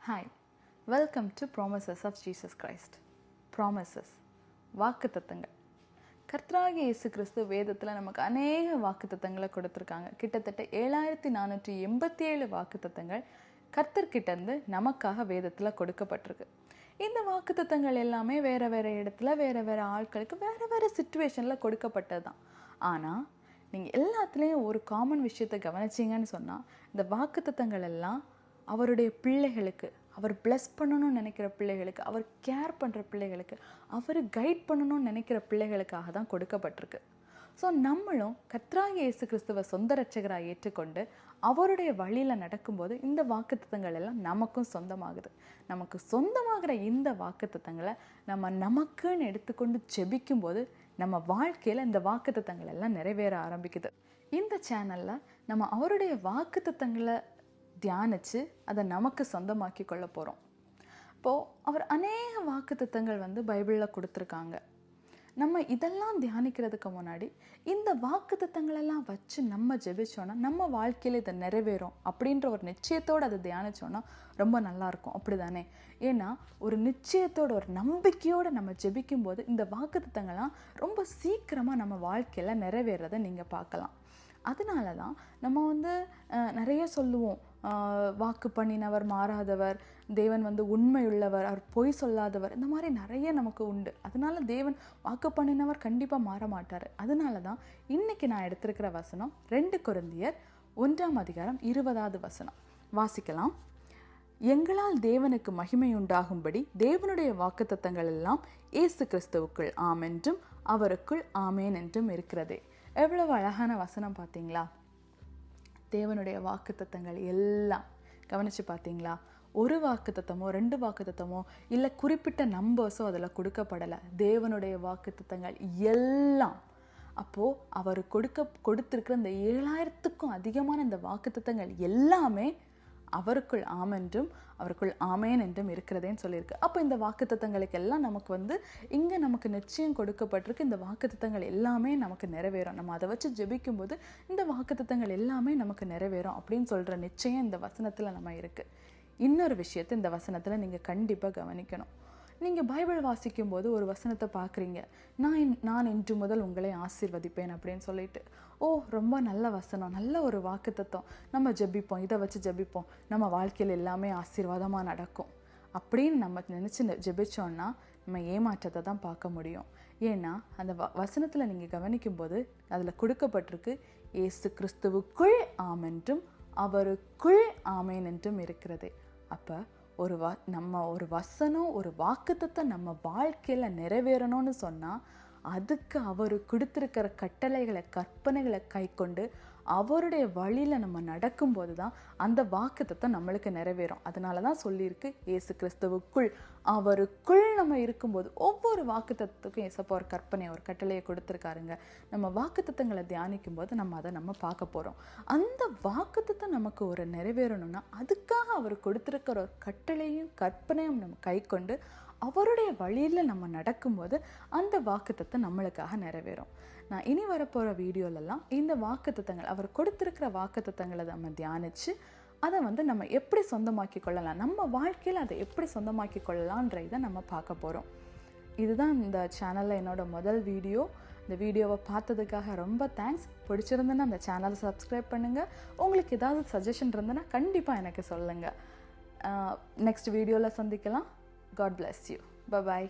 Hi, welcome to Promises of Jesus Christ. Promises, வாக்குத்தத்தங்கள். கர்த்தராகிய இயேசு கிறிஸ்து வேதத்தில் நமக்கு அநேக வாக்குத்தத்தங்களை கொடுத்துருக்காங்க. கிட்டத்தட்ட 7487 வாக்குத்தத்தங்கள் கர்த்தர்கிட்டேருந்து நமக்காக வேதத்தில் கொடுக்கப்பட்டிருக்கு. இந்த வாக்குத்தத்தங்கள் எல்லாமே வேறு வேறு இடத்துல வேறு ஆட்களுக்கு வேறு சிச்சுவேஷனில் கொடுக்கப்பட்டது தான். ஆனால் நீங்கள் எல்லாத்துலேயும் ஒரு காமன் விஷயத்தை கவனிச்சிங்கன்னு சொன்னால், இந்த வாக்குத்தத்தங்கள் எல்லாம் அவருடைய பிள்ளைகளுக்கு, அவர் பிளஸ் பண்ணணும்னு நினைக்கிற பிள்ளைகளுக்கு, அவர் கேர் பண்ணுற பிள்ளைகளுக்கு, அவர் கைட் பண்ணணும்னு நினைக்கிற பிள்ளைகளுக்காக தான் கொடுக்கப்பட்டிருக்கு. ஸோ நம்மளும் கர்த்தராகிய இயேசு கிறிஸ்துவை சொந்த இரட்சகராக ஏற்றுக்கொண்டு அவருடைய வழியில் நடக்கும்போது இந்த வாக்குத்தத்தங்கள் எல்லாம் நமக்கும் சொந்தமாகுது. நமக்கு சொந்தமாகிற இந்த வாக்குத்தத்தங்களை நமக்குன்னு எடுத்துக்கொண்டு ஜெபிக்கும்போது நம்ம வாழ்க்கையில் இந்த வாக்குத்தத்தங்கள் எல்லாம் நிறைவேற ஆரம்பிக்குது. இந்த சேனலில் நம்ம அவருடைய வாக்குத்தத்தங்களை தியானித்து அதை நமக்கு சொந்தமாக்கி கொள்ள போகிறோம். இப்போது அவர் அநேக வாக்குத்தத்தங்கள் பைபிளில் கொடுத்துருக்காங்க. நம்ம இதெல்லாம் தியானிக்கிறதுக்கு முன்னாடி இந்த வாக்குத்தத்தங்களெல்லாம் வச்சு நம்ம ஜெபிச்சோன்னா நம்ம வாழ்க்கையில் இதை நிறைவேறும் அப்படின்ற ஒரு நிச்சயத்தோடு அதை தியானித்தோன்னா ரொம்ப நல்லாயிருக்கும். அப்படி தானே? ஏன்னா ஒரு நிச்சயத்தோட ஒரு நம்பிக்கையோடு நம்ம ஜெபிக்கும்போது இந்த வாக்குத்தத்தங்கள்லாம் ரொம்ப சீக்கிரமாக நம்ம வாழ்க்கையில் நிறைவேறதை நீங்கள் பார்க்கலாம். அதனால தான் நம்ம நிறைய சொல்லுவோம், வாக்கு பண்ணினவர் மாறாதவர், தேவன் உண்மையுள்ளவர், அவர் பொய் சொல்லாதவர், இந்த மாதிரி நிறைய நமக்கு உண்டு. அதனால தேவன் வாக்கு பண்ணினவர் கண்டிப்பாக மாற மாட்டார். அதனால தான் இன்றைக்கி நான் எடுத்திருக்கிற வசனம் 2 கொரிந்தியர் 1:20 வாசிக்கலாம். எங்களால் தேவனுக்கு மகிமை உண்டாகும்படி தேவனுடைய வாக்குத்தத்தங்கள் எல்லாம் இயேசு கிறிஸ்துவுக்குள் ஆம் என்றும் அவருக்குள் ஆமேன் என்றும் இருக்கிறதே. எவ்வளவு அழகான வசனம் பார்த்தீங்களா? தேவனுடைய வாக்குத்தத்தங்கள் எல்லாம் கவனித்து பார்த்தீங்களா? ஒரு வாக்குத்தத்தமோ 2 வாக்குத்தத்தமோ இல்லை குறிப்பிட்ட நம்பர்ஸோ அதில் கொடுக்கப்படலை. தேவனுடைய வாக்குத்தத்தங்கள் எல்லாம். அப்போது அவர் கொடுத்திருக்கிற இந்த 7000க்கும் அதிகமான இந்த வாக்குத்தத்தங்கள் எல்லாமே அவருக்குள் ஆம் என்றும் அவருக்குள் ஆமேன் என்றும் இருக்கிறதேன்னு சொல்லியிருக்கு. அப்போ இந்த வாக்குத்தத்தங்களுக்கு எல்லாம் நமக்கு இங்கே நமக்கு நிச்சயம் கொடுக்கப்பட்டிருக்கு. இந்த வாக்குத்தத்தங்கள் எல்லாமே நமக்கு நிறைவேறும். நம்ம அதை வச்சு ஜெபிக்கும்போது இந்த வாக்குத்தத்தங்கள் எல்லாமே நமக்கு நிறைவேறும் அப்படின்னு சொல்கிற நிச்சயம் இந்த வசனத்தில் நம்ம இருக்குது. இன்னொரு விஷயத்தை இந்த வசனத்தில் நீங்கள் கண்டிப்பாக கவனிக்கணும். நீங்கள் பைபிள் வாசிக்கும்போது ஒரு வசனத்தை பார்க்குறீங்க, நான் இன்று முதல் உங்களை ஆசீர்வதிப்பேன் அப்படின்னு சொல்லிட்டு, ரொம்ப நல்ல வசனம், நல்ல ஒரு வாக்குத்தத்தம், நம்ம ஜெபிப்போம், இதை வச்சு ஜெபிப்போம், நம்ம வாழ்க்கையில் எல்லாமே ஆசீர்வாதமாக நடக்கும் அப்படின்னு நம்ம நினச்சி ஜெபிச்சோன்னா நம்ம ஏமாற்றத்தை தான் பார்க்க முடியும். ஏன்னா அந்த வசனத்தில் நீங்கள் கவனிக்கும்போது அதில் கொடுக்கப்பட்டிருக்கு, இயேசு கிறிஸ்துவுக்குள் ஆம் என்றும் அவருக்குள் ஆமேன் என்றும் இருக்கிறது. அப்போ நம்ம ஒரு வசனம், ஒரு வாக்குத்தத்தை நம்ம வாழ்க்கையில் நிறைவேறணும்னு சொன்னால் அதுக்கு அவர் கொடுத்துருக்கிற கட்டளைகளை, கற்பனைகளை கை கொண்டு அவருடைய வழியில் நம்ம நடக்கும்போது தான் அந்த வாக்குத்தத்தை நம்மளுக்கு நிறைவேறும். அதனால தான் சொல்லியிருக்கு, இயேசு கிறிஸ்துவுக்குள் அவருக்குள் நம்ம இருக்கும்போது ஒவ்வொரு வாக்குத்தத்துக்கும் ஏசப்பா ஒரு கற்பனை, ஒரு கட்டளையை கொடுத்துருக்காருங்க. நம்ம வாக்குத்தத்தங்களை தியானிக்கும் போது நம்ம அதை பார்க்க போகிறோம். அந்த வாக்குத்தத்தை நமக்கு ஒரு நிறைவேறணும்னா அதுக்காக அவர் கொடுத்துருக்கிற ஒரு கட்டளையும் கற்பனையும் நம்ம கை கொண்டு அவருடைய வழியில் நம்ம நடக்கும்போது அந்த வாக்குத்தத்தை நம்மளுக்காக நிறைவேறும். நான் இனி வரப்போகிற வீடியோலெல்லாம் இந்த வாக்குத்தத்தங்கள், அவர் கொடுத்துருக்கிற வாக்குத்தத்தங்களை நம்ம தியானித்து அதை நம்ம எப்படி சொந்தமாக்கி கொள்ளலாம், நம்ம வாழ்க்கையில் அதை எப்படி சொந்தமாக்கி கொள்ளலான்றதை நம்ம பார்க்க போகிறோம். இதுதான் இந்த சேனலில் என்னோடய முதல் வீடியோ. இந்த வீடியோவை பார்த்ததுக்காக ரொம்ப தேங்க்ஸ். பிடிச்சிருந்துன்னா அந்த சேனலை சப்ஸ்கிரைப் பண்ணுங்கள். உங்களுக்கு ஏதாவது சஜஷன் இருந்ததுன்னா கண்டிப்பாக எனக்கு சொல்லுங்கள். நெக்ஸ்ட் வீடியோவில் சந்திக்கலாம். God bless you. Bye-bye.